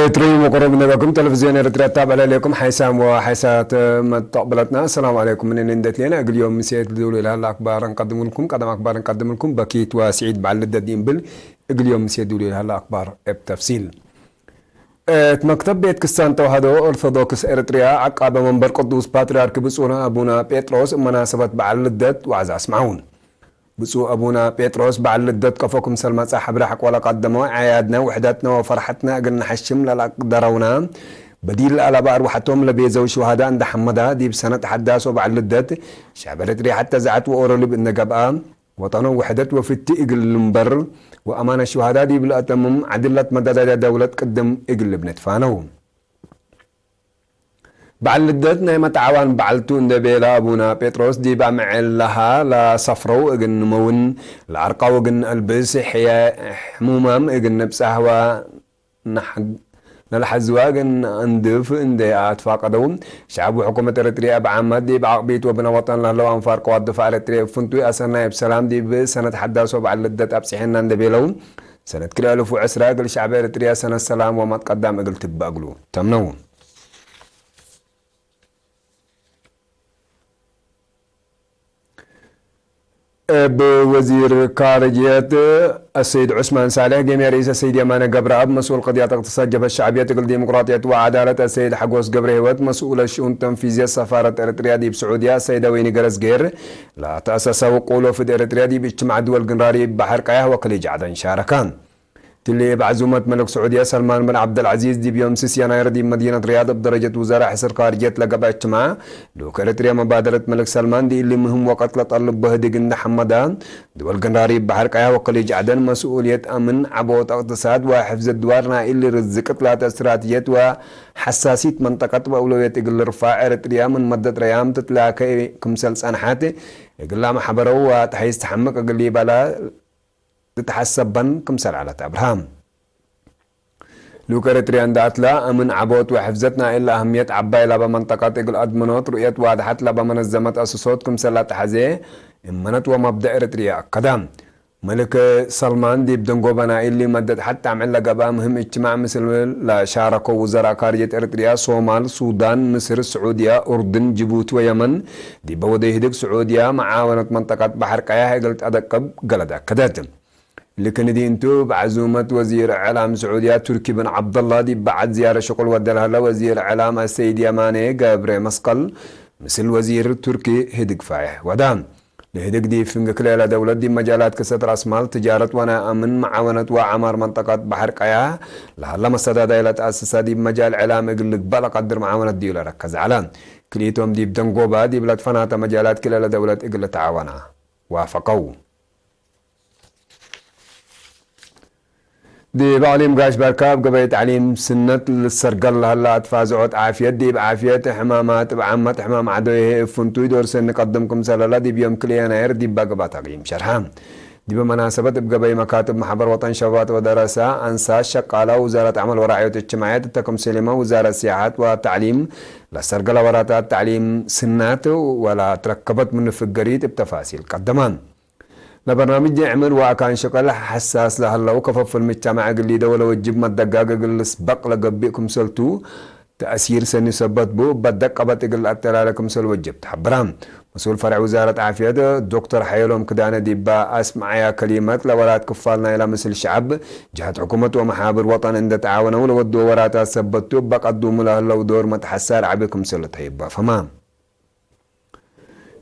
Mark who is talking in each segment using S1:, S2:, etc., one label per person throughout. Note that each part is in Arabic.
S1: تريم وقرب نبقكم تلفزيون إريتريا تابع عليكم حيسام وحيسات متقبلتنا. السلام عليكم من ندت لنا أقل يوم مسيت الدولة لها أخبار نقدم لكم قدم أخبار نقدم لكم بكيت وسعيد بعلد الدين بل أقل يوم مسيت الدولة لها أخبار بتفصيل. مكتب بيت كستان توهدو أرثوذكس إريتريا عقاب منبر قدوس باتريارك بصونا أبونا بيتروس مناسبة بعلدت وعز اسمعون. بسوء أبونا بيتروس بعلدت كفوكم سلمة صاحب رحق ولا قدموا عيادنا وحداتنا وفرحتنا قلنا حشم لا قدرونا بديل على بار وحتهم لبيزو شهداء عند حمدا دي بسنة حداثوا بعلدت شعب إريتريا حتى زعت وأورلب إن جبأ وطنوا وحدت وفي التئجل المبر وأمان الشهداء دي بالأتمم عدلت مدد دولة قدم إجل بنتفانو بعلدت نايمة عوان بعلتو اندبيلا أبونا بيتروس دي بعمل لها لا صفرو اجن مون العرقاو اجن البس حيا حمومام اجن بسهوة نحق نلحزوا اجن اندف اندي اتفاقدون شعب وحكومة اريتريا بعمد دي بعقبيت وبنا وطن لهلو انفار قوات دفاع اريتريا فنتوي اسرنا بسلام دي بسنة حداثو بعلدت ابسحنا اندبيلون سنة كل الف وعسرا اقل شعب اريتريا سنة السلام وما تقدم اقل تباقلو تمنو بوزير خارجية السيد عثمان صالح جميع رئيس السيد يمان قبراب مسؤول قضية اقتصاد جبهة الشعبية الديمقراطية وعدالة السيد حقوس قبر هيوت مسؤول الشؤون التنفيذية سفارة اريتريا دي بسعودية السيدة ويني قرس غير لا تأسس وقولوا في اريتريا دي باجتماع دول قنراري بحر قياه وقليج عدن شاركان تلي بعزومة ملك سعودية سلمان بن عبد العزيز دي بيوم 6 يناير دي مدينة رياض بدرجة وزارة حصر خارجية لقب اجتماع لو اريتريا مبادرة ملك سلمان دي اللي مهم وقت لطلب بهدي قند حمدان دول قنراري بحر قياه وقليج عدن مسؤولية امن عبوت اقتصاد وحفظ الدوارنا اللي رزقت لها استراتيجية وحساسية منطقة وأولوية اقل رفاع اريتريا من مدة ريام تتلاقي كمسل سنحاتي اقل محبرو وتحيز تحمق اقل بلا تتحسبن كمسل على أبراهام لوك اريتريان داتلا أمن عبوت وحفظتنا إلا أهمية عباي لبا منطقات إقل أدمنوت رؤية واضحات لبا منظمة أسسوت كمسل تحزي إمنت ومبدأ اريتريا قدام ملك سلمان دي بدنقو بنا اللي مدد حتى عمل لقبا مهم اجتماع مثل لا شاركوا وزراء خارجية اريتريا صومال سودان مصر السعودية أردن جيبوتي ويمن دي بوضي هدك سعودية معاونة منطقة بحر قياه قلت أدقب قلدا كداتم لكن دي انتو بعزومة وزير اعلام سعودية تركي بن عبد الله دي بعد زيارة شغل ودلها لوزير اعلام السيد يماني قابري مسقل مثل وزير تركي هدق فايح ودام لهدق دي فنق كليلة دولة دي مجالات كسد راس مال تجارة وانا امن معاونة وعمار منطقة بحر قياه لهلا مسدادة الى تأسسها دي بمجال اعلام يقلق بلا قدر معاونة دي ركز علام كليتهم دي بدنقوبة دي بلاد فناتا مجالات كليلة دولة يقل تعاونها وافقوا دي بعليم قاش بركاب قبل تعليم سنة للسرقل هلا تفازعت عافية دي بعافية حمامات بعمة حمام عدوية فنتوي دور سن نقدمكم سلالة دي بيوم كل يناير دي بقى تقييم شرحام دي بمناسبة بقى مكاتب محبر وطن شباب ودراسة أنساس شقالة وزارة عمل ورعاية الاجتماعيات التكم سلمة وزارة السياحات والتعليم للسرقل ورات التعليم سنات ولا تركبت من فقريت بتفاصيل قدمان لبرنامج يعمل وكان شغل حساس لهلا وكفف المجتمع اللي دولة وجب ما الدقاقة اللي سبق لقبيكم سلتو تأثير سني سبت بو بدك قبت قل أتلالكم سل وجب تحبرام مسؤول فرع وزارة عافية دكتور حيلوم كدانا ديبا أسمع يا كلمات لورات كفالنا إلى مثل الشعب جهة حكومة ومحابر وطن عند تعاونوا لودوا ورات سبتو بقدوا ملهلا ودور متحسار عبكم سل تهيبا فمام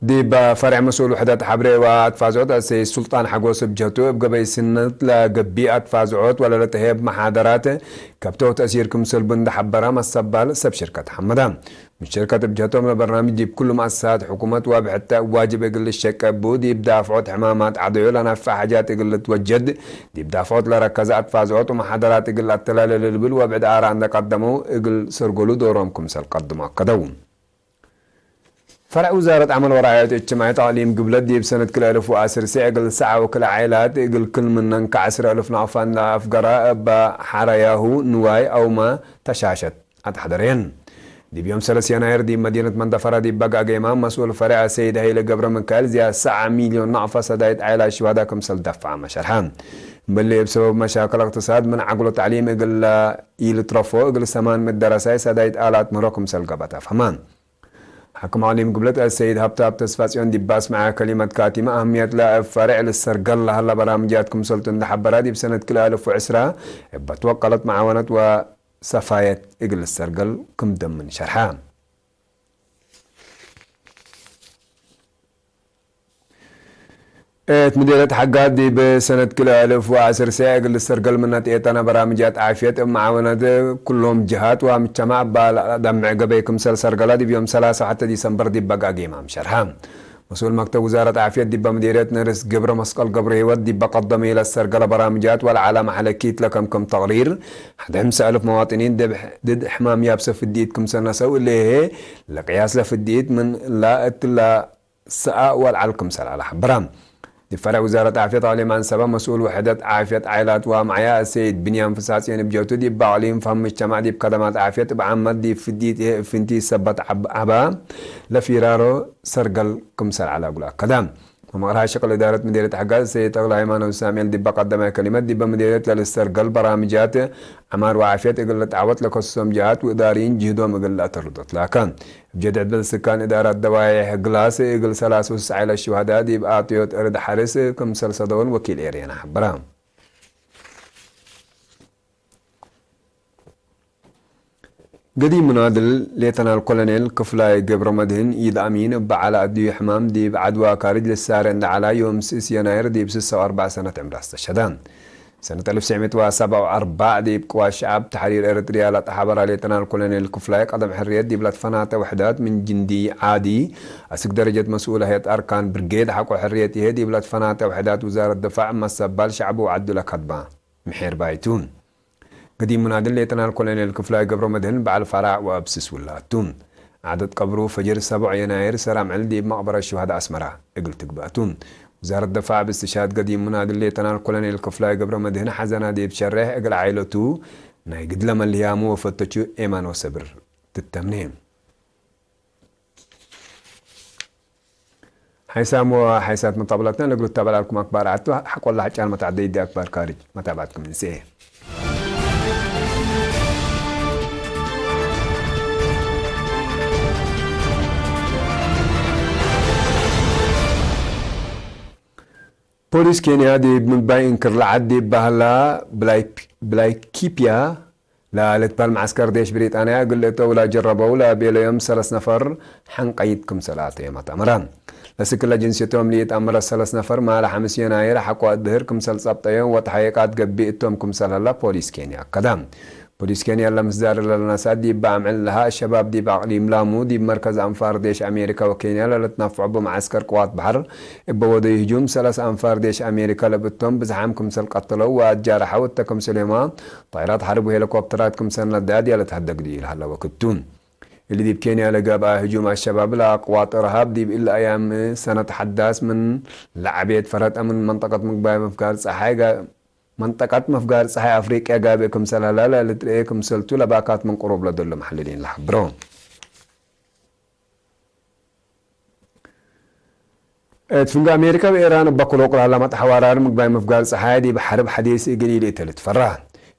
S1: دي بفرع مسؤول وحدات حبري واتفازعوت السيد سلطان حقوس بجهته بقبي سنة لقبي اتفازعوت ولا لتهيب محاضرات كبتو تأثيركم سلبند حبرا السبال سب شركة حمدان من شركة بجهتهم لبرنامج دي بكل مؤسسات حكومة وبحتى واجب يقل الشك بو دي بدافعوت حمامات عضيو لنا في حاجات يقل توجد دي بدافعوت لركزات اتفازعوت ومحاضرات يقل التلال للبل وبعد آراء عندك قدموا يقل سرقلو دورهم سل قدموا قدوم فرع وزارة عمل ورعاية الاجتماعية تعليم قبلت دي بسنة كل 1010 ساعة قل ساعة وكل عائلات قل كل منن كعسر ألف نعفان لأفقراء بحرياه نواي أو ما تشاشت أتحضرين دي بيوم 3 يناير دي مدينة مندفرة دي بقى جيمان مسؤول فرع السيد هيل قبر مكال زي 9 مليون نعفة سدايت عائلة الشهداء كمسل دفع مشرحان باللي بسبب مشاكل اقتصاد من عقل تعليم اقل إيل ترفو اقل سمان من الدراسة سدايت آلات مروكم سلقبتها فمان حكم عليم قبلت السيد هبتا بتسفاسيون دي باس مع كلمة كاتمة أهمية لا فرع للسرقل هلا برامجاتكم سلطن حبرا دي بسنة كل 1010 بتوقلت معاونة وصفاية اقل السرقل كم دم من شرحان مديرة حقات دي بسنة كل 1010 ساعة اقل السرقل منها تيتنا برامجات عافية معاونة كلهم جهات ومجتمع دمع قبيكم سرقلة دي بيوم 3 حتى ديسمبر دي بقى قيمة شرحان مسؤول مكتب وزارة عافية دي بمديرية نرس قبر مسقل قبر هيود دي بقدم إلى السرقلة برامجات والعلامة حلكيت لكم كم تغرير حد 5,000 مواطنين ضد إحمام يابسة في الديت كم سنة سوي اللي هي لقياس في الديت من لا ساعة والعلكم سنة على برام دي فرع وزارة عافية تعليم سبا مسؤول وحدة عافية عائلات ومعيا السيد بنيام فساسي يعني بجوتو دي بعليم فهم مجتمع دي بقدمات عافية بعمد دي في فنتي سبت عبا لفيرارو سرقل كمسر على قولا قدام ومغرها شكل إدارة مديرية حقات السيد أغلى إيمان وساميل دي بقدم كلمات دي بمديرية للسرقل برامجات عمار وعافية إقل تعوت لكسوم جهات وإداريين جهدهم إقل تردت لكن بجد عدد السكان إدارة دوايح قلاس إقل سلاسوس عائلة الشهداء دي بآتيوت إرد حارس كمسر صدون وكيل إيريانا حبرام قديم منادل ليتنا الكولونيل كفلاي قبر مدهن إيد أمين بعلى أدي حمام دي بعدوا كارج للسارن على يوم 6 يناير دي بسس 4 سنة عمر استشهدان سنة 1947 دي بقوى الشعب تحرير إريتريا لتحبر ليتنا الكولونيل كفلاي قدم حريات دي بلاد فناته وحدات من جندي عادي أسك درجة مسؤولة هيئة أركان برجيد حقوا حريتي دي بلاد فناته وحدات وزارة الدفاع مسبال شعب وعدوا لكتبا محير بايتون قديم منادل ليتنا الكولونيل كفلاي قبر مدهن بعد فرع وابسس ولاتون عدد قبره فجر 7 يناير سرام علدي بمقبرة الشهداء أسمرة اقل تقبأتون وزارة الدفاع باستشهاد قديم منادل ليتنا الكولونيل كفلاي قبر مدهن حزنا دي بشرح اقل عائلته نايقد لما اليامو وفتشو ايمان وصبر تتمنين حيسامو حيسات مطابلتنا نقول تابع لكم أكبر عدتو حق والله حجال متعدي دي أكبر كارج متابعتكم من سيه بوليس كينيا دي مباين كرلعد دي بهلا بلايكيبيا لا لتبال معسكر ديش بريطانيا قلت ولا جربوا لا بيلو يوم 3 نفر حنقيدكم سلاتة يا متامران لسكلا جنسيتهم ليت أمر 3 نفر ما على 5 يناير حقوا الظهركم سلسبطيهم وتحقيقات قبيتهم كم سلالة بوليس كينيا قدام بوليس كينيا لمصدر للناسات دي بعمل لها الشباب دي بعقليم لامو دي بمركز أنفار ديش أمريكا وكينيا لتنفعوا بمعسكر قوات بحر بوضع هجوم 3 أنفار ديش أمريكا لبتهم بزحامكم سل قتلوا وجارحوا واتكم سليمان طائرات حرب وهليكوبترات كم سنة الدادية لتهدق دي هلا وكتون اللي دي بكينيا لقابها هجوم الشباب لقوات إرهاب دي بإلا أيام سنة حداث من لعبيت فرات من منطقة مقباية مفقار صحيقة منطقة مفقار صحي أفريقيا قابكم سلالة لتريكم سلتو لباكات من قروب لدول محللين لحبرون تفنق أمريكا وإيران بقلوق العلامات حوارار مقباية مفقار صحي دي بحرب حديث قليل تلت فران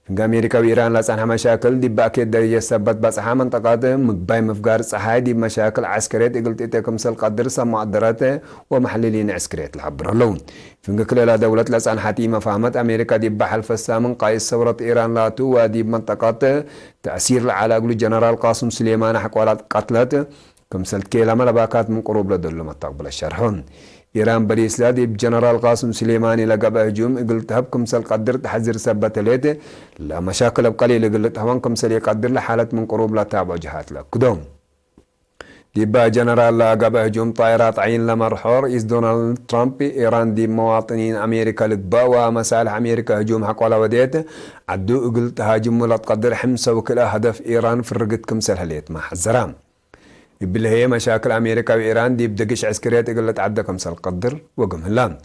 S1: فنق أمريكا وإيران لسانها مشاكل دي بأكيد درجة سبت بصحة منطقات مقباية مفقار صحي دي بمشاكل عسكرية قلت إتاكم سل قدر سمعدرات ومحللين عسكرية لحبرون فنق كل دولة لسان حتيمة فهمت أمريكا دي بحل فسامن قايس ثورة إيران لاتو ودي بمنطقات تأثير على قلو جنرال قاسم سليمان حقوالات قتلت كم سلت كيلما لباكات من قروب لدول متقبل الشرحون إيران بريس لادي بجنرال قاسم سليماني لقب هجوم قلت هبكم سل قدر تحذر سبت ليته لا مشاكل بقليل قلت هوانكم سل يقدر لحالة من قروب لا تابع جهات لك كدوم ديبا جنرال لقب هجوم طائرات عين لمرحور إز دونالد ترامب إيران دي مواطنين أمريكا لتبا ومسالح أمريكا هجوم حق ولا وديت عدو قلت هاجم ولا تقدر حمسة وكلا هدف إيران في الرقتكم سل هليت ما حزرام يبل هي مشاكل أمريكا وإيران دي بدقش عسكريات قلت عدكم سل قدر وقم هلام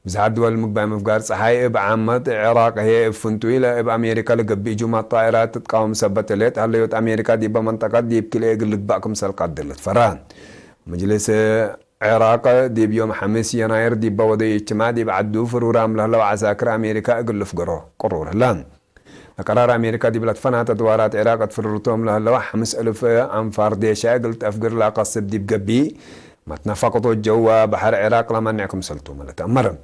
S1: بزحد دول مقبع مفقار صحاي إب عامة عراق هي فنتويلة إب أمريكا لقبي جمع الطائرات تتقاوم سبت ليت هلا يوت أمريكا دي بمنطقة دي بكل إيقل لقباكم سلقات دلت فران مجلس عراق دي بيوم 5 يناير دي بوضي اجتماع دي بعدو فرورام لهلا وعساكر أمريكا إيقل لفقرو قرور هلان قرار أمريكا دي بلتفنها تدوارات عراق تفررتهم لهلا 5,000 أنفار ديشا إيقل تأفقر لا قصب دي بقبي ما تنفقتوا الجو بحر عراق لما نعكم سلطو ملتا أمرم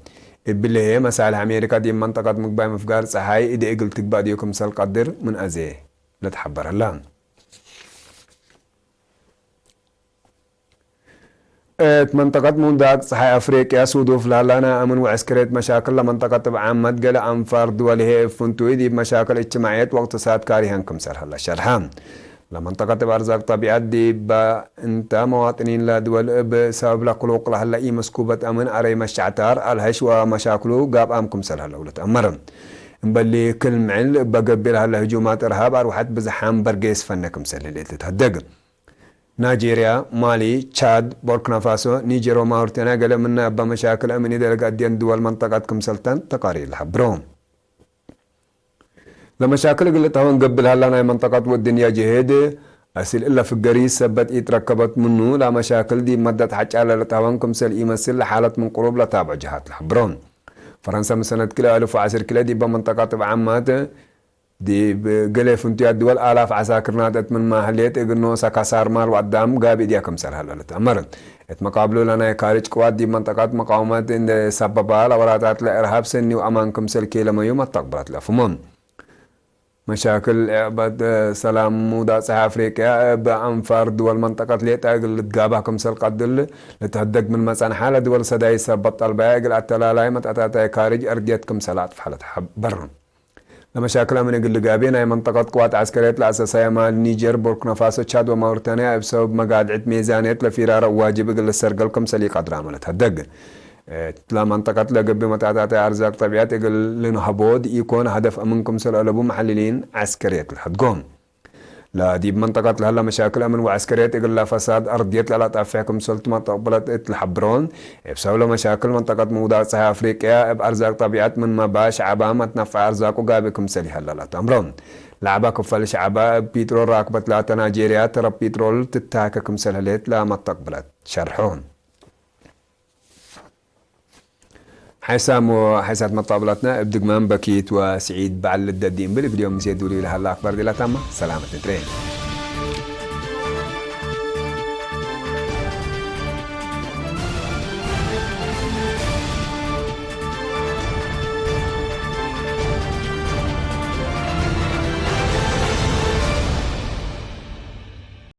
S1: إبلي مسائل أمريكا دي منطقة مقباي مفقار صحاي إذا إيقل تقبا ديكم سل قدر من أزيه لا تحبر اللام منطقة مونداك صحاي أفريقيا سودوف لالانا أمن وعسكرية مشاكل لمنطقة بعامد قال أنفار دولي فنتوي دي بمشاكل اجتماعيات واقتصاد كاريهنكم سر هلا شرحام لمنطقة بأرزاق طبيعات دي انت مواطنين لدول بسبب لقلوق لهلا اي مسكوبة امن اري مشعتار الهش ومشاكلو قاب امكم سر هلا ولت امرم مبلي كل معل بقبل هلا هجومات ارهاب اروحت بزحام برقيس فنكم سر اللي تتهدق نيجيريا مالي تشاد بوركنا فاسو نيجر وماورتانا قال منا بمشاكل امن اذا لقى دول منطقتكم سلطان تقارير لحبروم لما شاكل قلت هون قبل هلا منطقة والدنيا جهاد أسيل إلا في الجريس سبت يتركبت منه لا مشاكل دي مدت حج على لتهوانكم سل يمثل حالة من قروب لتابع جهات الحبرون فرنسا من سنة كلا 1010 كلا دي بمنطقة بعمات دي بقلي فنتيات دول آلاف عساكر نادت من ماهليت إقنو ساكاسار مال وقدام قابي ديكم سر هلا لتأمرن اتمقابلو لنا يكارج قوات دي منطقات مقاومات إن سببا لوراتات لإرهاب سني وأمانكم سل كيلا ما يوم التقبلت لفمون مشاكل بعد سلام مودا صحة أفريقيا بأنفار دول منطقة ليتا قل تقابهكم سلقة دل لتهدق من مسان حالة دول سداي سبط الباقي قل أتلالاي متأتاتا كارج أرديتكم سلات في حالة برن لمشاكل من قل قابين أي منطقة قوات عسكرية الأساسية مال نيجر بوركنا فاسو تشاد وموريتانيا بسبب مقاعد ميزانية لفرار واجب قل السرقلكم سليق أدرام لتهدق لا منطقة لقبي متعدات أرزاق طبيعات يقول لنهبود يكون هدف أمنكم سلالبو محللين عسكريات الحدقون لا دي بمنطقة لهلا مشاكل أمن وعسكريات يقول لا فساد أرضيات لا تأفعكم سلطة تقبلت الحبرون بسبب مشاكل منطقة موضوع صحة أفريقيا بأرزاق طبيعات من ما باش عبا ما تنفع أرزاق وقابكم سلي هلا لا تأمرون لعبا كفال شعبا بيترول راكبت لا تناجيريا ترى بيترول تتاككم سلالات لا ما تقبلت شرحون حسام وحسات مطابلاتنا بدقمان بكيت وسعيد بعل الدين بالفيديو مسيدوا لي لها الله أكبر دي لا تامة سلامة ترين